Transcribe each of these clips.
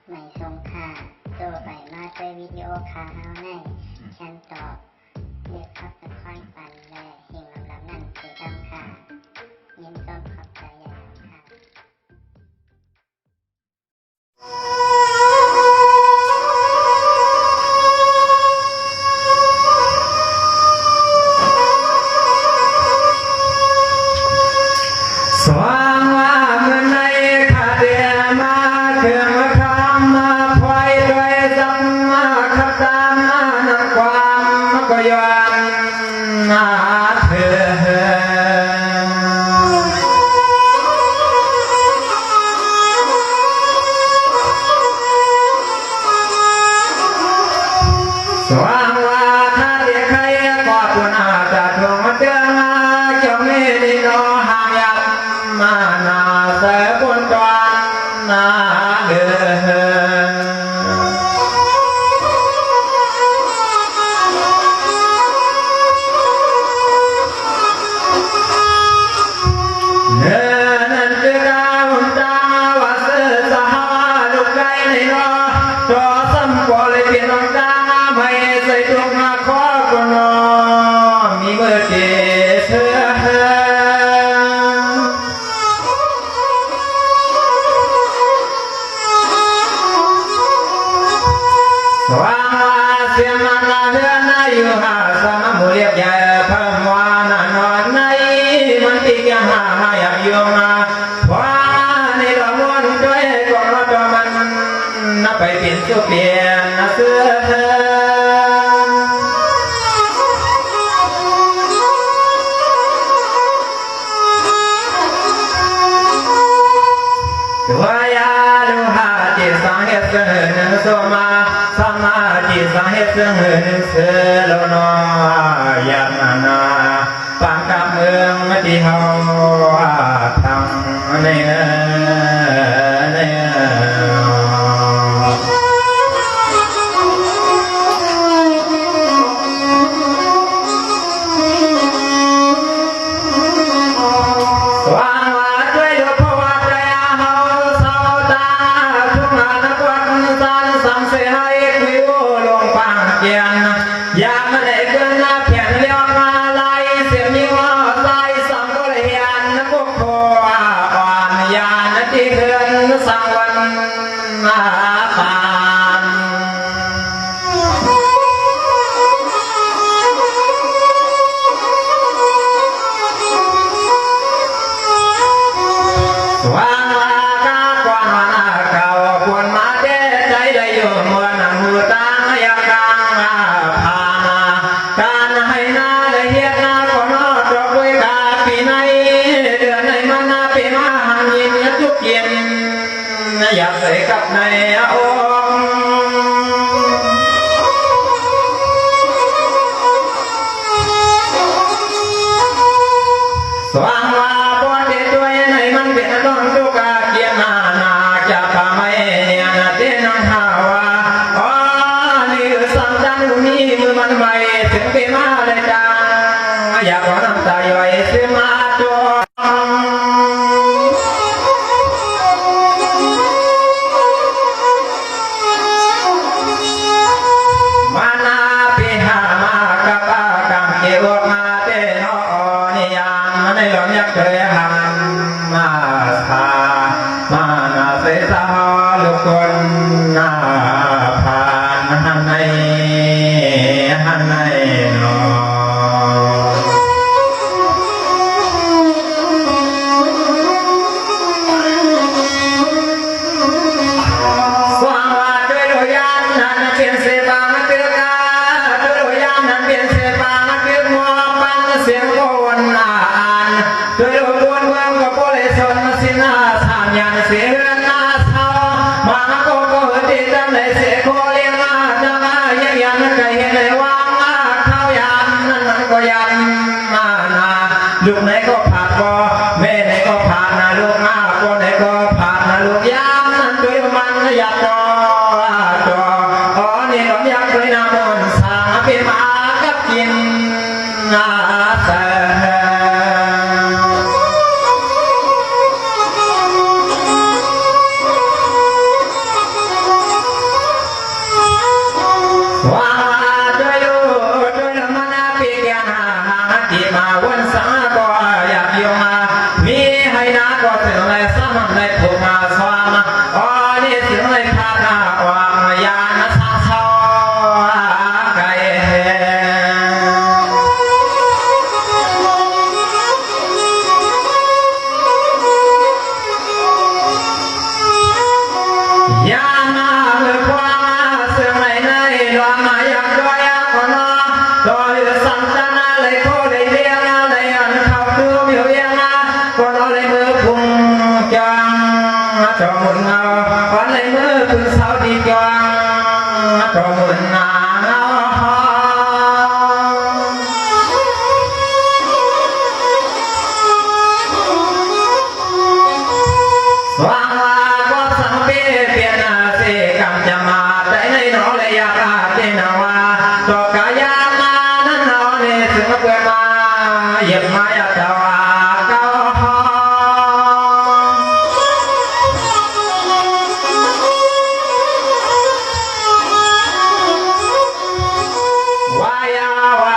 ไม่ทรงค่าตัวใบมาด้วยวิดีโอคาเฮาในฉันตอบเลือกขับตะค่อยปันและเฮงลำนั่นคือดำค่ะยินต้นขอบใจใหญ่ค่ะสว่างว่าเมื่อในขาเดียมาเครื่องคำมาพลอยด้วยสัมมาขับตามมานักความก็ย้อนมาเธอสว่างว่าถ้าเดียใครก็ตุนอาจะทวงมาเตือนมาจงมีดีโนหางยับมานาเสบุญจวนนาเดืนั่นคือกาวตาวาสสหาลูกไก่ในนอตัวสัมปอเลยเปลี่ยนน้องตาไม่ใส่ตุงมาขอกุนอมีเมื่อเกิดเธอสว่างว่าเสียงมันเดือนอายุหาสามมุเรียบใหญ่พระวานานอนในมันติดยังหาอยากอยู่มาว่าในดอกมนด้วยกองดอกมันนับไปเป็นสุเปลี่ยนเสื้อเธอวายาลุหาจิตสังเหตุเสนสมาสัมมาจิตสังเหตุเสนเสโลนอยานาปังกับเมืองที่เฮาทำในยามาได้เกินนาเพียงเลี้ยวมาลายเสียมีว่าลายสังก็เลยยันนักบุคคลอ่อนยานที่เกินสังวันมาปานสว่างลากากวนมาหน้าเก่าปวนมาเด้ใจได้อยู่มวลหนังหูตาอยากกางการให้นาได้เฮียนาก็นอดอกด้วยกาปีในเดือนในมันนาปีมาหันยินทุกเย็นอยากใส่กับในองสว่างว่าบนเด็ดด้วยในมันเป็นต้นทุกาเกียนานาจะพาไม่เนี่ยนาเต้นหาวาอ๋อนี่สัมจันนี่มือมันไม่ถึงปีมาเลยจังอยากขอน้ำตาย่อยซื้อมาตัวมานาปีหามากะปะกังเกี่ยวมาเต้นอนิยังในหลงยักเคยหันมาสามานาเสสาลุคนนาผ่านหันในนอสว่างว่าด้วยโลยานนั้นเปลี่ยนเสบางเตือกาด้วยโลยานนั้นเปลี่ยนเสบางเตือมัวปันเสียงโกนนาอันด้วยโลบวนเมืองก็โปเลชนสินาทานยันเสียเรือนนาเศร้ามาโกโกติดำเลยเสียโคเลี้ยงมาจังยันไก่เห็นเลยว่ายันมานาลูกไหนก็ผ่านบ่แม่ไหนก็ผ่านนะลูกมาคนไหนก็ผ่านนะลูกยามนั้นด้วยมันอยากจออ๋อนี่เราอยากด้วยน้ำมันสาเป็นมากับกินนาเส ส ภูมาสวามอ๋อนี่เสียงเลยพาหน้าว่างยานสาสอไก่ยานาเมื่อควางเสียงไหนในดวงมายังด้วยก็นอโดยสันตนาเลยโคได้เลี้ยงเลยอันเขาคือมิวยังก็นอเลยมือพุ่งจังจอมุนเงาวันเลยมือพุ่งเสาดีจังจอมุนเงาสว่างว่าก็สังเปเปลี่ยนเสกำจะมาแต่ในนอเลยอยากเจนว่าตกกายามานั่นนอเนี่ยถึงเกิดมาเหยียบมาอยากจะว่าเก้าวายาวา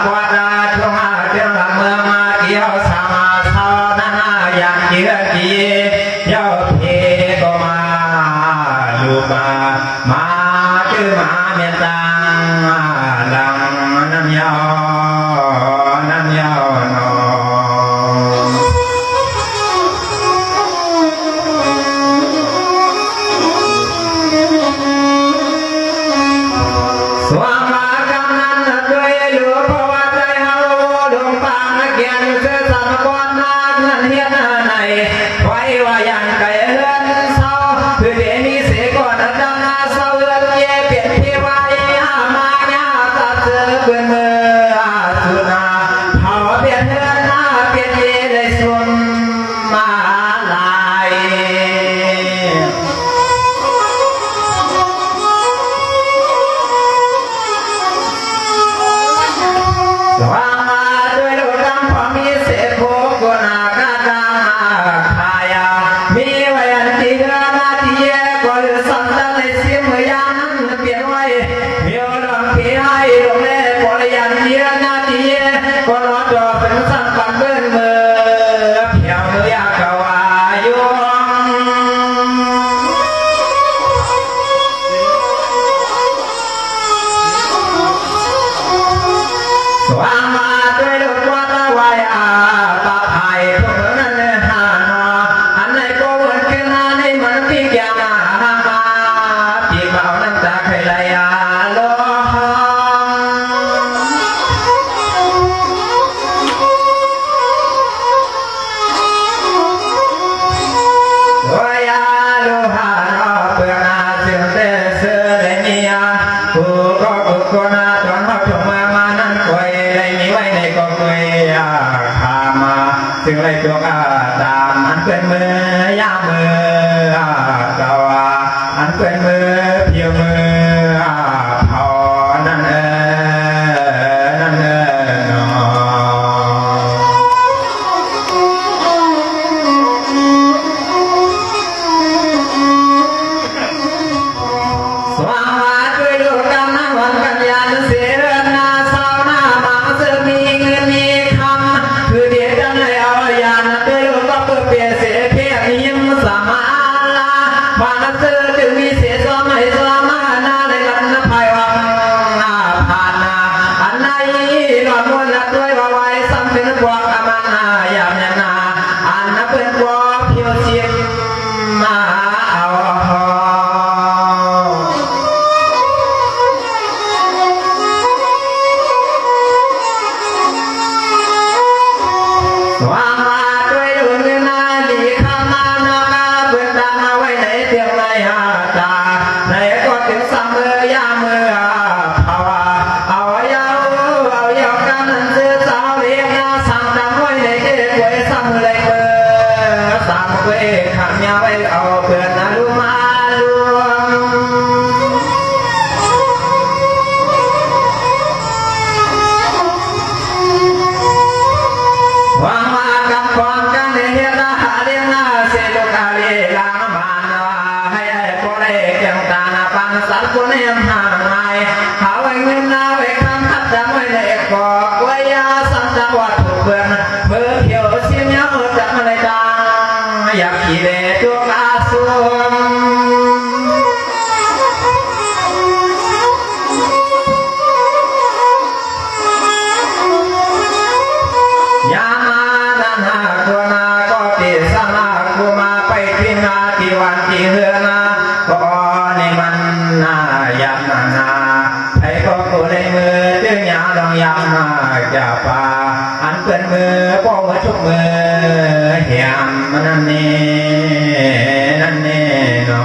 กวาดาชงอาเจ้าเมืองมาเกี่ยวสามาเท่านั้นอย่างเยื่อกีเย้าเพก็มาลูมาชื่อมาเมียนตังลังน้ำยาน้ำยานอสว่างมากำนันด้วยหลวงพ่อวัดใจเฮาดวงปางนักเกียรติเสือสันกวนนักนั่นเฮียนในไว้ว่ายันไก่เฮือนเศร้าคือเดนี้เสก่อนดำนาเศร้าเอื้อเย่เปลี่ยนที่ไว้มายาตาเสือเปื้อนมือสุนาเผาเปลี่ยนเฮือนหน้าเปลี่ยนเย่ได้สุนมาลายสว่างมาด้วยลูกดำพอมีเศษโพกุณากาตาขายามีไว้อันที่เฮือนาที่เย่ก็หรือสันตะในเสียงเมื่อยานั้นเปลี่ยนไว้มีอดองพี่ให้ลงเล่ปลยันเยือนาที่เย่ก็รอจอเป็นสันปันเบิ้ลมือเพียงมือยากวายุสว่างมาด้วยลูกวัดวายตาไทยพวกนั้นหานออันไหนก็วันขึ้นในมันพี่แกนามาพี่เบานั้นจะเคยเลยโลวายโลหะนอเพื่อนาเสื่อมเตเสือได้มีผู้ก็อุกนาตอนเขาชมมานั้นคอยได้มีไว้ในกองเงยขามาถึงไรตัวก็ตามอันเป็นมือยามือเก่าอันเป็นมือเพียวมือเผานั่นนั่นนอสว่างมาด้วยลูกดำน้ำวันกันยานเสียนาสาวหน้าบางเสือมีเงินมีคำคือเดียดในเอายานด้วยลูกก็เพื่อเปลี่ยนเสียเพียงยิ้มสามาลาบางเสือจึงมีเสียสมา ดีเฮือนาก็ในมันนายับนาไอ้ก็กูในมือจึงยาลองยับมาจะป่าอันเป็นมือป้องชุกมือเหี่ยมนั่นนี่นั่นนี่นอ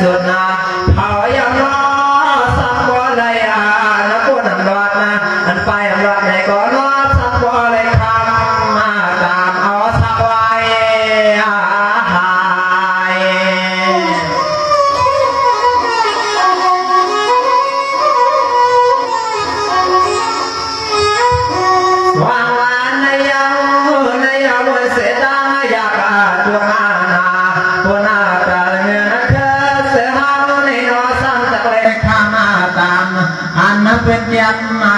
สุดนาเขายังรอสักบ่เลยนะกูนั่งรอดนะอันไปรอดในก็รอสักบ่เลยคำมาตามเอาสักไว้หายหวังว่าในยามวันเสดายากตัวมานาหัวหน้าตาเงินอันนั้นเป็นยันมา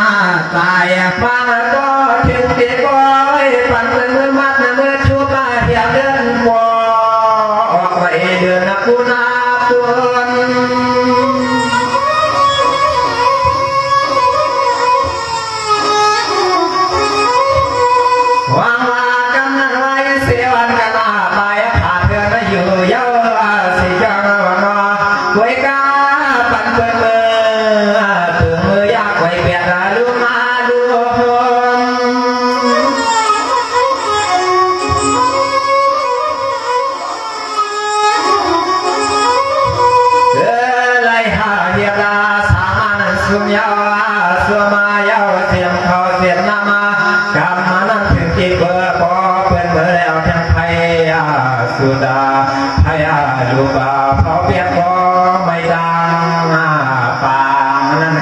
ตายฟังก็ถึงตีก้อยปั่นเป็นมือมัดนะมือชูป้าเหี่ยเดินวอออกไปเดินนักกูนาตุนหวังว่ากำนันไว้เสียวันกันมาไปขาดเดือนอยู่เยอะสิจังวันมาไว้กาปั่นเป็นมือไว้เบียดลูมาดูไล่หาเดียราสามัญสุญญาสุมายาวเทียมเขาเทียมนามากรรมนั้นถึงที่เบอร์พอเป็นเบอร์แล้วทั้งไทยสุดาไทยลูกาพอเปียกพอไม่ดังปางนั่น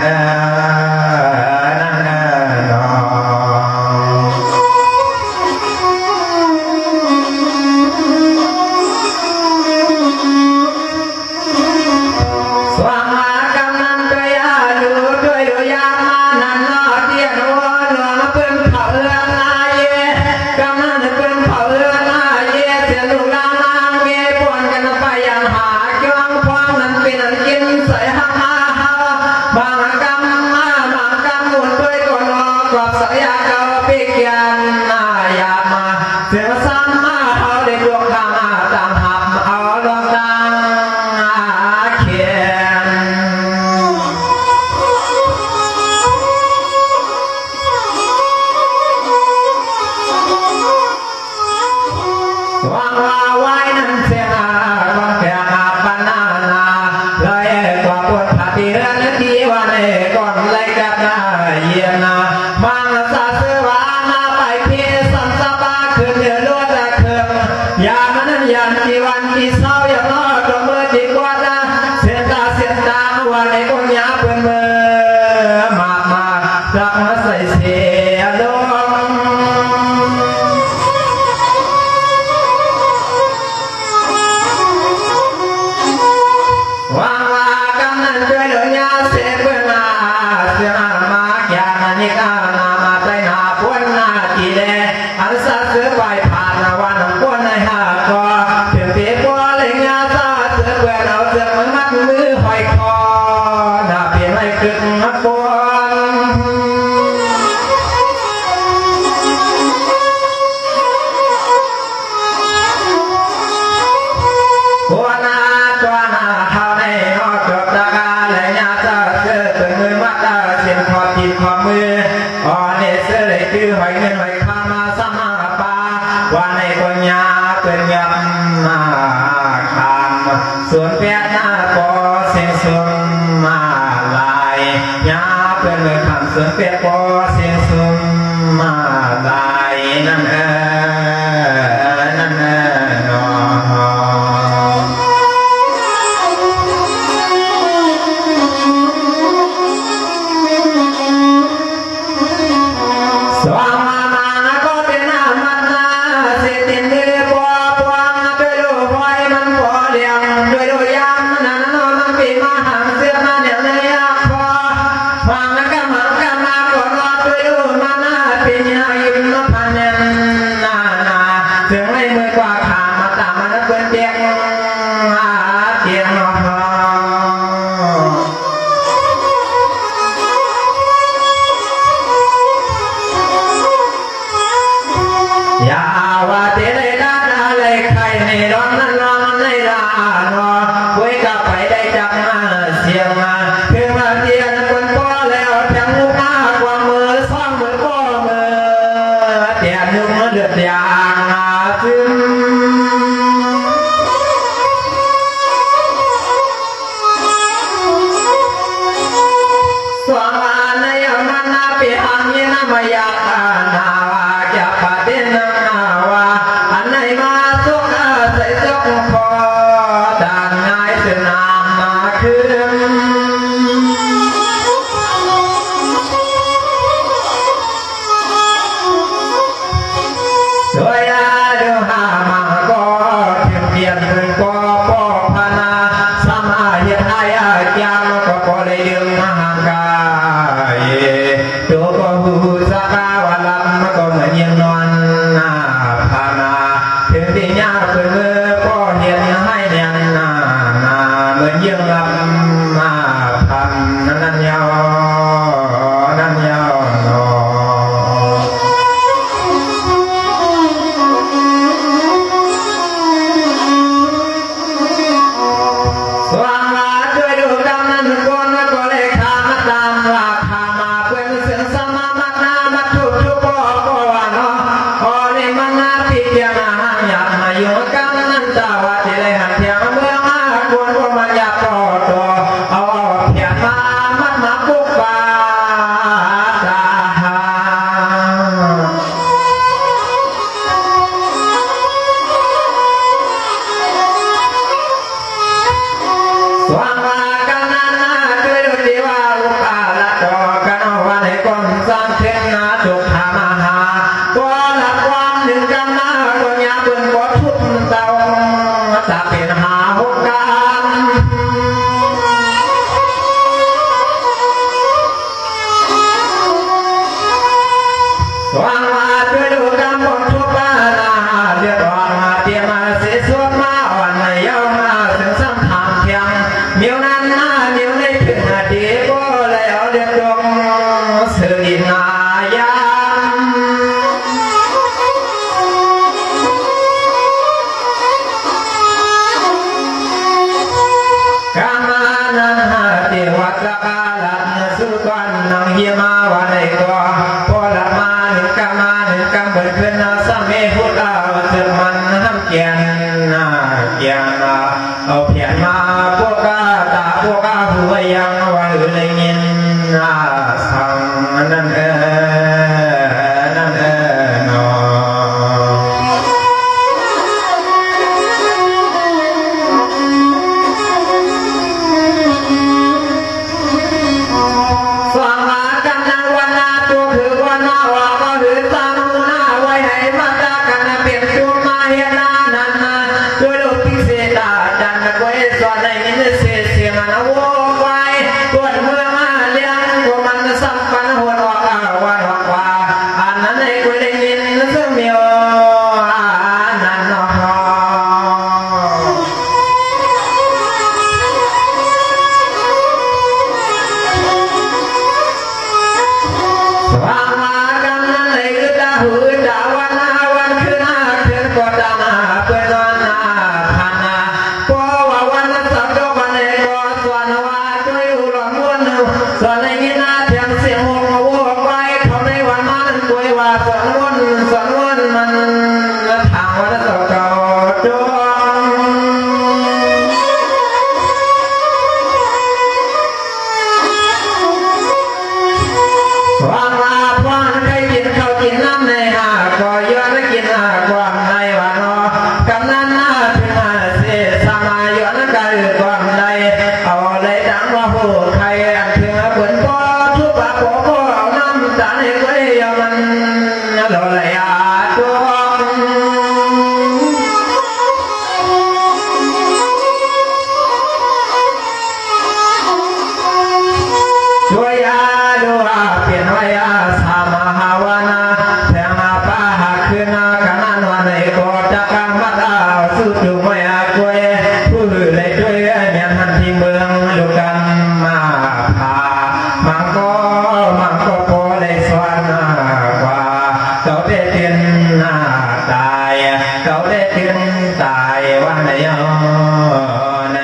ส่วนเปียหน้าปอเสียงสุนมาลายยาเป็นเลยคำส่วนเปียปอเสียงสุนมาลายนั่นนั่นนอสวามามาก็เป็นน้ำมันนาเสียตินเดือปอปวงด้วยดูหอยมันปอเลี้ยงด้วยดูยามนั้นนอนมันเปี คืนโดยอาดูหามังก็เทียมเทียนเป็นก็ปอพนาสมาเฮียไทยอาจารย์ก็พอเลยดึงมาห่างกายตัวก็หูสักวันลำก็เหมือนยังนอนพานาถึงที่ยากเป็นมือก็เฮียนให้เนียนเหมือนยังลำพันนั่นยาวนั่นยาวเอาเพียนมาพวกกาตาพวกกาหัวยังวันเลยยินสั่งนั่นนั่นนอฟังมากันนะวันนาตัวคือวันนาว่าก็หรือตั้งหน้าไว้ให้มาตากันเปลี่ยนตัวมาเฮียนานันด้วยลูกพิเศษดันไว้สอนได้ยินเสียงเสียงนะวัวไว้ปวดเมื่อมาเลี้ยงพวกมันสับปันหัวออกวันออกว่าอันนั้นให้กูได้ยินเสียงเมียวอันนั้นนอสว่างมากันนั้นเลยคือตาหูตาวันนาวันคืนหน้าคืนกอดหน้าเพื่อนวันหน้าพันหน้าพอว่าวันนั้นสับดอกวันนี้ก็ส่วนว่าตัวอยู่หลงวนส่วนในนี้น่าเทียงเสียงหัววัวไว้เขาในวันนั้นตัวว่าส่วนวนมันทางวันต่อเก่าจงวางลาพวันใครกินข้าวกินน้ำในหาก็เยอะและกินความในวันนอกำนันหน้าถึงเสียสมาย้อนกันความในเอาเลยดังว่าโหใครอันถึงเหมือนพ่อทุบปากพ่อเอาน้ำตาในไว้มันหล่อเลยตัวช่วยดูเปลี่ยนไว้สามหาวนาแทงป้าหักขึ้นกันนั้นวันไหนก็จะกำมัดสู้จูไม่กล้วยผู้เลยช่วยเมียนทันที่เมืองลูกกันมาพามังก็พอเลยสวนกว่าเขาได้เตียนตายเขาได้เตียนตายวันไหนนอน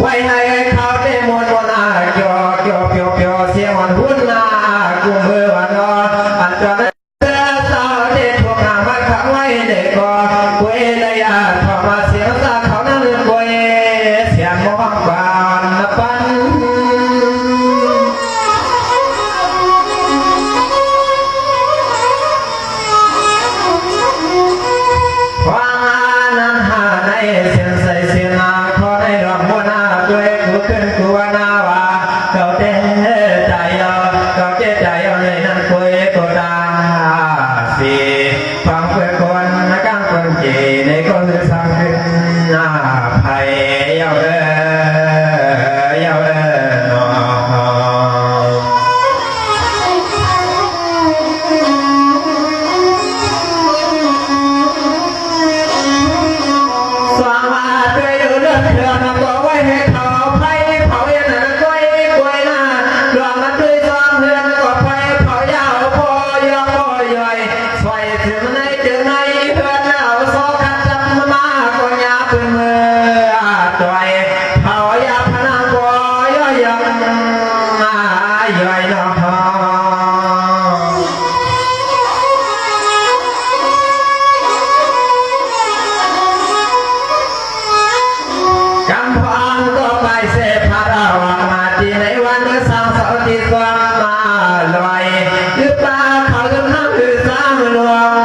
ไว้ให้เขาได้มนต์นาเกี่ยวเกี่ยวเกี่ยวเกี่ยวเสียงวันหุ่นนากุมมือวันนออันจวนเสือสาวเด็ดพวกนางมาขังไว้เด็กก็กุยเลยอาทอมาเสียงสาเขานั่งเลื่อนกุยเสียงมองบานปันเสียงใส่เสียงนาขอให้รำหัวหน้าด้วยกูขึ้นกูว่านาว่าเก่าเต้ใจเอาเก่าเจ๊ใจเอาในนั้นคุยกูตาสีฟังเพื่อคนนักการคนจีในก็คือสร้างขึ้นหน้าไผ่เย้าเด้อเย้าเด้อนอด้วยดูเลือดเถื่อนตัวไว้ให้เขาไผ่เผายันนั้นกล้วยกล้วยหน้าดวงนั้นด้วยซ้อมเถื่อนก็ไผ่เผายาวพอยอพอย่อยสวยถึงในเจอในเพื่อนเอาโซกันจำมาก็ยาเป็นมือต่อยเผายาพนังก็ย่อยยังย่อยน้องกำพองก็ไปเสพาราวังมาที่ในวันเมื่อสาวสาวที่ความมาลอยยึดตาเขาจนน้ำคือสร้างหลวง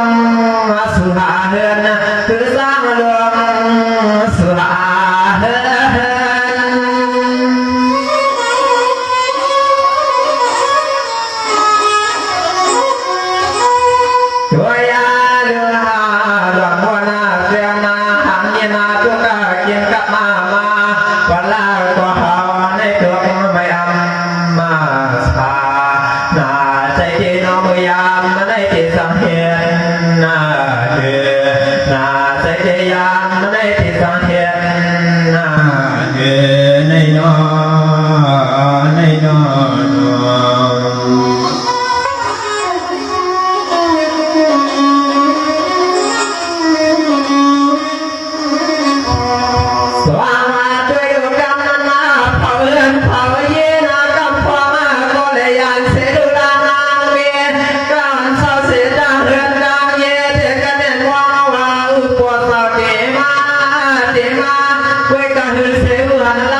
สุหาเฮือนคือสร้างหลวงสุหาเฮือนตัวยาเรือหลวงหัวหน้าเสียนาหันยีนาตุกะกินกับมาวันลาตัวเขาในตัวไม่อำมาสานาใจที่น้องยามในที่สังเหียนนาเดือนาใจที่ยามในที่สังเหียนนาเดือในนอในนอสว่างมาด้วยดูกำนันมาเผาเรือนเผาเย็นกำพอมาก็เลยยันเสียดูดานางเวียนก้าวเศร้าเสียดางเรือนกางเย่เด็กกันเด่นว่าว่าอุปวดเศร้าเจมาเจมาคุยกันหือเสียหันละ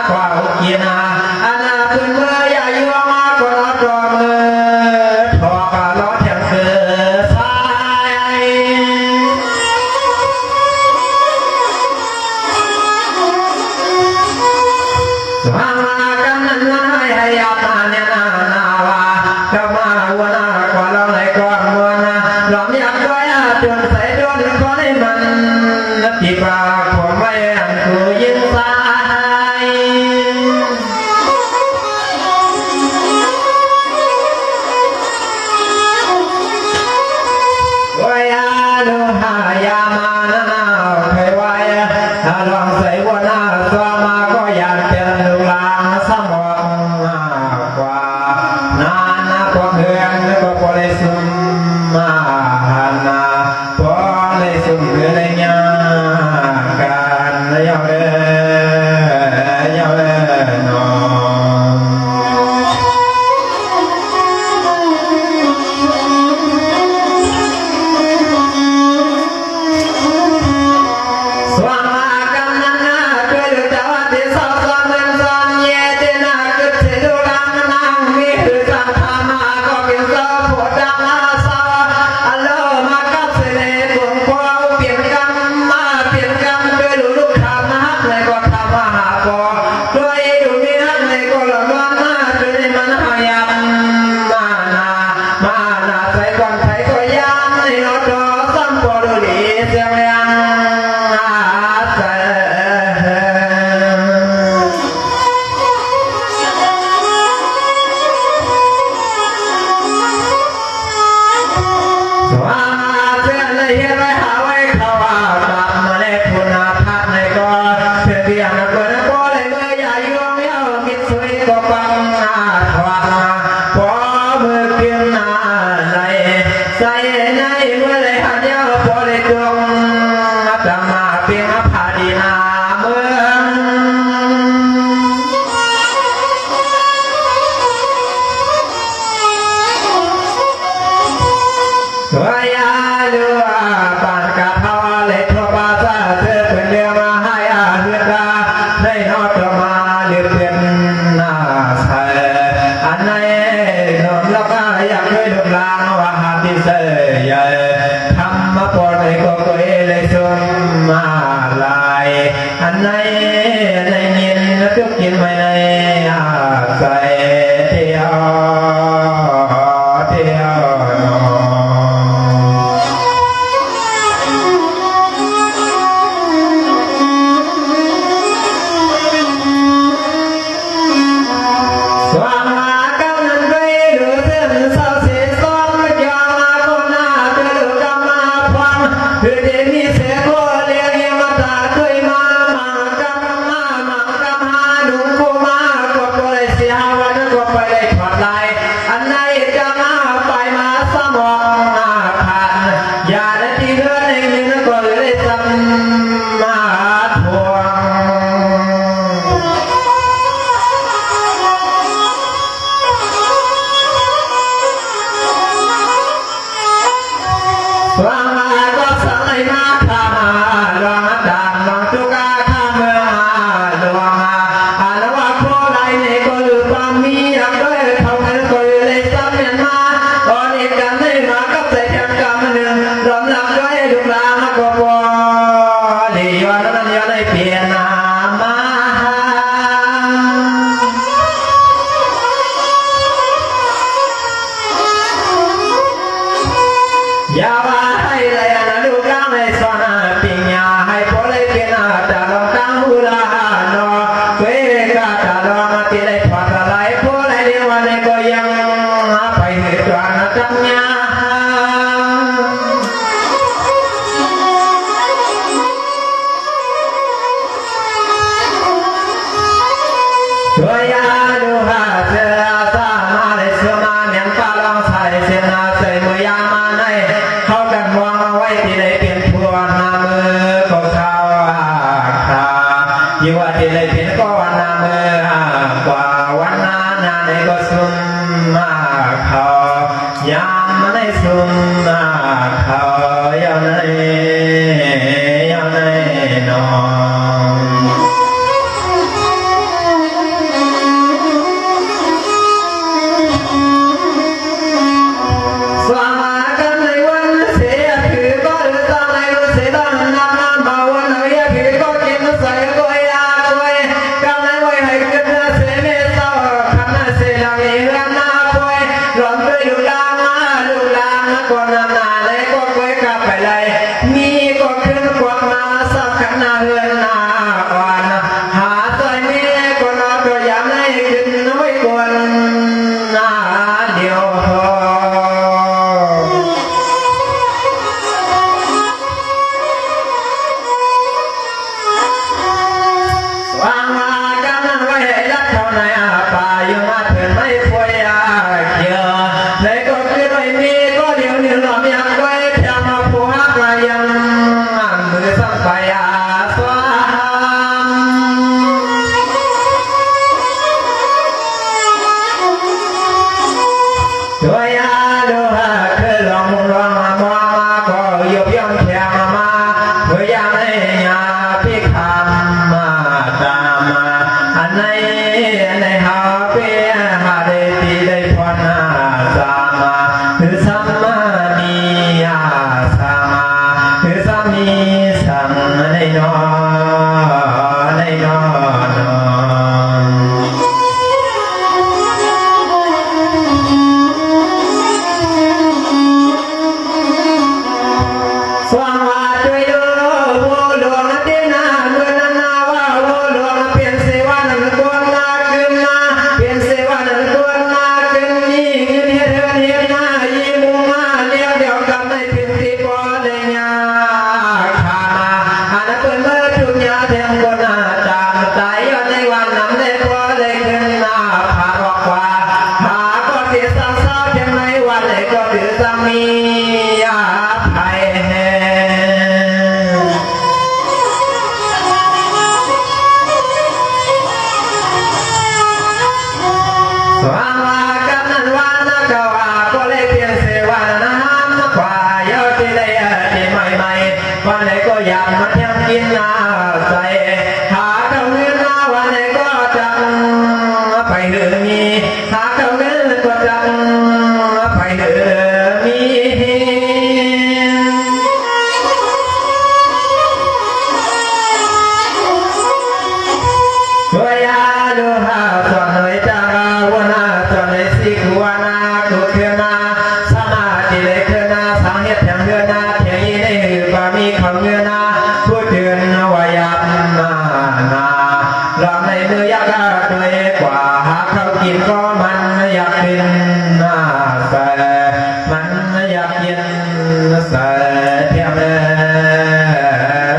ความกินอันนาพื้นเมื่ออย่าอยู่มาก็รอดรอมือทอกรอแถมเกิดสายมากำนันนายให้ยาตาเนี่ยนาวาก็มาวันนากว่าเราไหนก่อนวันน่ะหลอมอยากด้วยจนใส่โดนก็ได้มันที่ปากผมไม่อันกูยินสายวายาดูหายามานาเคยวายลองใส่วันน่ะสวมาก็อยากเป็นลูกหลานสมองกว่านานพอเฮือนก็พอได้ซุ่มมานาพอได้ซุ่มเพื่อได้ยากันยาวเลยน้องสว่างมากันนั้นนะช่วยดูเจ้าที่สอบสวนเมืองสอนเย่ที่น่าคิดที่ดูดังนั่งมีคือสังธรรมก็กินเสื้อปวดดังอาสาอัลโลมากับเสน่ห์บุญควาวเปลี่ยนกันมาเปลี่ยนกันด้วยลูกค้ามาฮักเลยก็ทำมาหาพอด้วยดูมีฮักเลยก็ละล้วนมาด้วยมันหายำมานาใส่ก่อนใส่ก็ยามในรถดอซ้ำพอดูดีเสียงยังใส่สว่างเสียเลยเห็นไรหาไว้เขาว่าตามมาเล็กคุณาทักในก็เพียงเพียงนักเบิร์นก็เลยเมื่ออย่ายุ่งเย้ามิดสวยก็ฟังทว่าพอเมื่อเพียงหน้าในใส่ในเมื่อไรหันเย้าพอได้จงจะมาเพียงผาดีนาเมืองสวายาลูปานกาทาวาเลทบาซาเธอเป็นเดียวมาให้อาเฮือกาได้นอตมาเลือเป็นนาใสอันไหนนอนแล้วก็อยากด้วยลูกหลานว่าหาที่เสยทำมาปอดในก็ตัวเอเลยชมมาลายอันไหนในเงินทุกกินไม่ในอาใสเที่ยวน้อง สว่างมากันนั้นไปดูเส้นเสาสีส้มยามาคนหน้าเธอดูดำมาฟังเพื่อจะมีเสียงโคเลี้ยงยังมาตาด้วยมากับหาดูกูมากดเลยเสียวันกดไปเลยถอดลายอันไหนจะมาไปมาสมองผ่านอย่าได้ที่เธอในมือก็เลยซ้ำมาทวงสว่างมาก็สั่งให้มาทำลองด่านลองจุกาทำเมืองลวงแล้วว่าโคไรในก็ลืมความมีอยากด้วยเท่านั้นก็เลยซ้ำเมียนมาตอนนี้กันให้มากับใส่แคมกำหนึ่งรวมลำด้วยลูกหลานก็พอดีวันนั้นย้อนให้เปลี่ยนมาอย่าว่าให้เลยนะลูกหลานให้สอนปิญญาให้พอเลยเป็นแต่ลองตั้งหูลาโนเวกาตาลองที่ได้ถอดอะไรพอเลยเดียววันนี้ก็ยังไปเหตุการณ์จังยาช่วยยาดูหาเจ้าสามาเลยเชื่อมาเมียนปาลองใส่เสียนาใส่มือยามาในเขากันมองเอาไว้ที่ได้เป็นทัวนามือก็เข้าขายิ่งว่าที่ได้เป็นก็นามือกว่าวันนาในก็ซุ่มมาเขายามมาในซุ่มมาเขาอย่างในนอน ในหาเปียหาได้ตีได้พรนาสามาคือสัมมามีอาสามาคือสามีสังในนอในนอนสว่างว่าด้วยดูโวหลวงเดนาเมื่อนานาว่าโวหลวงเปลี่ยนเสวานันกวนนาขึ้นนาเปลี่ยนเสวานันกวนนาขึ้นนี่เงินเฮือนเฮียนายีมุมาเลี้ยวเดียวกันในพิธีปอเลยญาขานาหานักเปิดเมื่อจุญญาเทียมกนาจามตายย้อนในวันนำได้ปอเลยขึ้นนาผาออกกว่าหาก็เสียสังสารเพียงในวันเลยก็ถือสามีไทยแห่สว่างว่ากันนั้นว่านักว่าก็เลยเปลี่ยนเสวาน้ำกว่าเยอะที่ได้ที่ใหม่ๆวันไหนก็อยากมาเที่ยวกินน้ำใสหาเท่าเงินมาวันไหนก็จังไปเดือมีหาเท่าเงินก็จังไปเดือมีช่วยอาดูหาสอนหน่อยจางาวนาสอนหน่อยสิกวนาตุเทนาสมาธิเลเทนาสังเหตุแห่งเฮือนาเทียในหือบามีของเฮือนาผู้เตือนวายันนาลองในมือยักษ์ตัวเอกว่าหาเขากินก็มันอยากกินใส่มันอยากกินใส่เทียม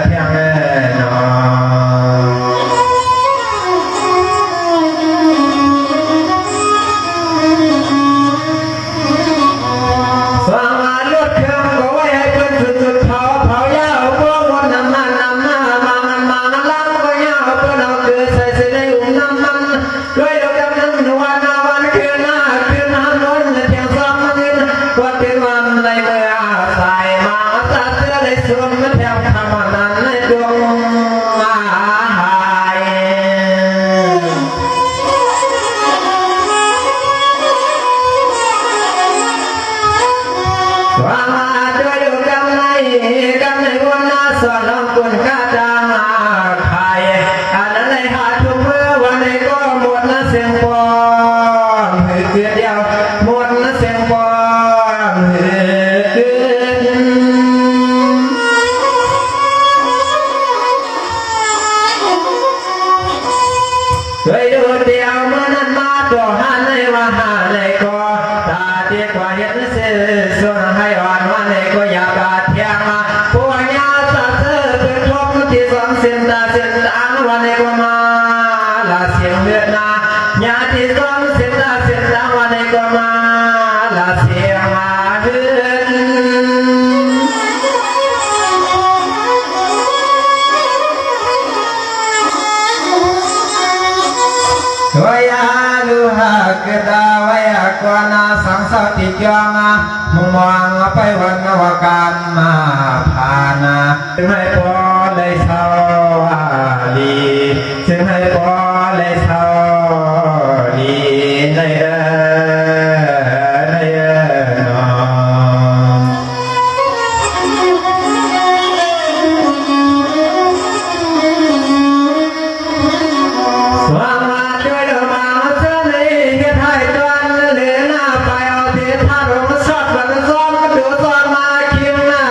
เทียมนอสว่างมาลดเครื่องก็ไว้ให้เพิ่นจุดเผายาวพวกมันน้ำมันมาล้างก็ยาวเพิ่นเอาเกลือใส่ในอุ้มน้ำมันด้วยดอกจำนั้นวันคืนน้ำล้นเที่ยงซ้อมเงินก็เป็นวันในเมื่อใส่มาตาเสื้อในส่วนมันแถวทำนั้นในดวงหายว่ามาด้วยดูกันในวันน่าสอนน้องคุณข้าจางใครอันนั้นในหาทุกเมื่อวันไหนก็หมดนะเสียงปองหือเกิดเดียวหมดนะเสียงปองหือเกิดด้วยดูเดียวเมื่อนั้นมาตัวหันในว่าหาในก็ตาเทียกว่าเห็นเสียส่วนให้อ่อนว่าในก็อยากบาดเทียงมาพวกยาสัตว์เป็นทบที่สองเส้นตาวันในก็มาลาเสียงเลือดนาญาติสองเส้นตาวันในก็มาลาเสียงมาเฮือนวายาลูหะเกดาวายากวานาสังสติจงมุมวังไปวันนวกรรมมาภานาจึงให้พอได้เท่าดีจึงให้พอได้เท่าดีในนอสว่างมาด้วยดอกมาเสน่ห์ให้ไทยตอนเหลือหน้าไปเอาเทียนท่าดงสอดวันซ้อมดูซ้อมมาคิมนะ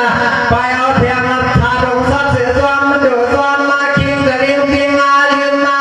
ไปเอาเทียนท่าดงสอดเสือซ้อมดูซ้อมมาคิมกระดิ่งพิงอาลืมมา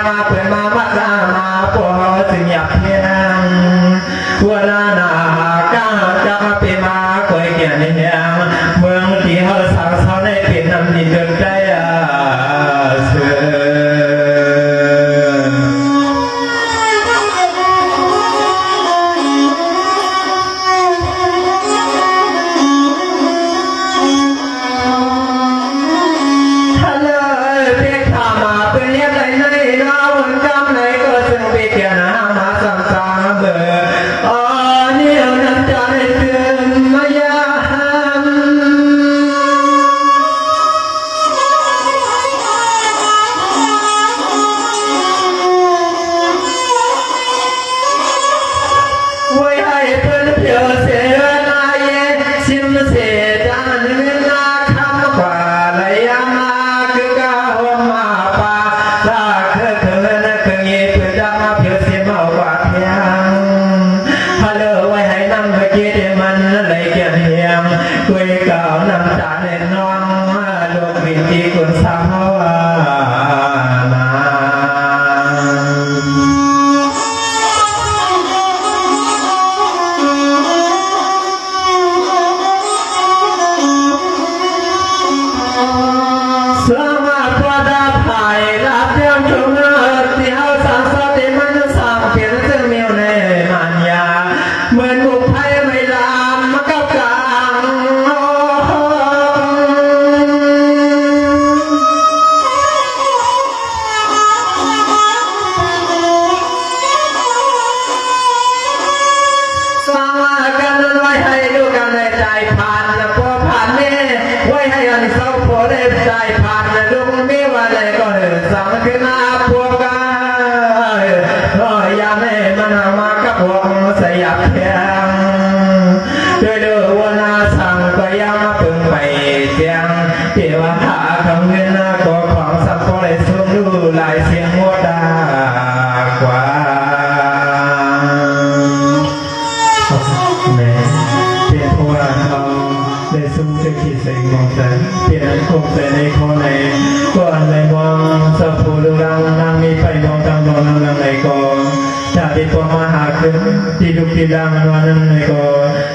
มาเปิดมาบัดมาปอจึงอยากเพียงหัวหน้าหน้าก้าจะไปมาคอยเกียรติเฮียงเมืองที่เขาสาวสาวในเป็นน้ำดินเดินใจเสือที่ลูกที่ดังวันนั้นเลยก็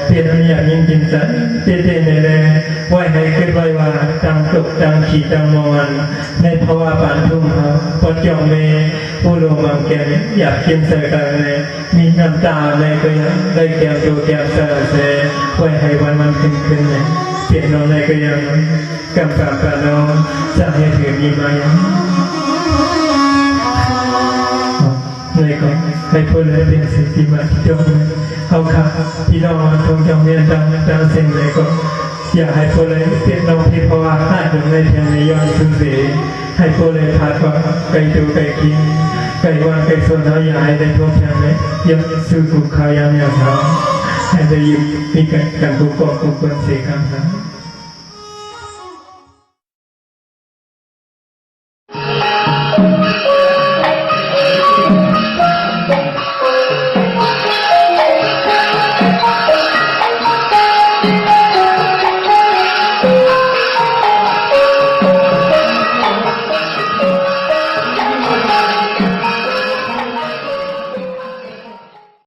เพียรอยากยิ่งกินสันเพียรเลยไว้ให้ขึ้นไว้ว่าจังตุกจังขีจังมอนในภาวะปันทุ่มเขาพอจงเมผู้ลงบางแกอยากกินเสือกันเลยมีน้ำตาเลยก็ยังได้แก้วดูแก้วเสือเสไว้ให้วันขึ้นเลยเปลี่ยนน้องเลยก็ยังกำกับกันน้องจะให้ถือมีมายังเลยก็ให้พูดเลยเป็นสิ่งที่มาที่จงเอาค่ะพี่น้องทงจงเรียนดังสิ่งเลยก็อยากให้พูดเลยเปลี่ยนน้องที่เพราะว่าห้าถึงในเพียงในย้อนสุนทรีให้พูดเลยพาดว่าไก่ดูไก่กินไก่ว่าไก่ส่วนเราอยากให้ได้ทั่วเพียงเลยยังซื้อกุข้าวยามยามเช้าให้ได้อยู่มีกันกุกกอกกุกคนเสียคำนั้น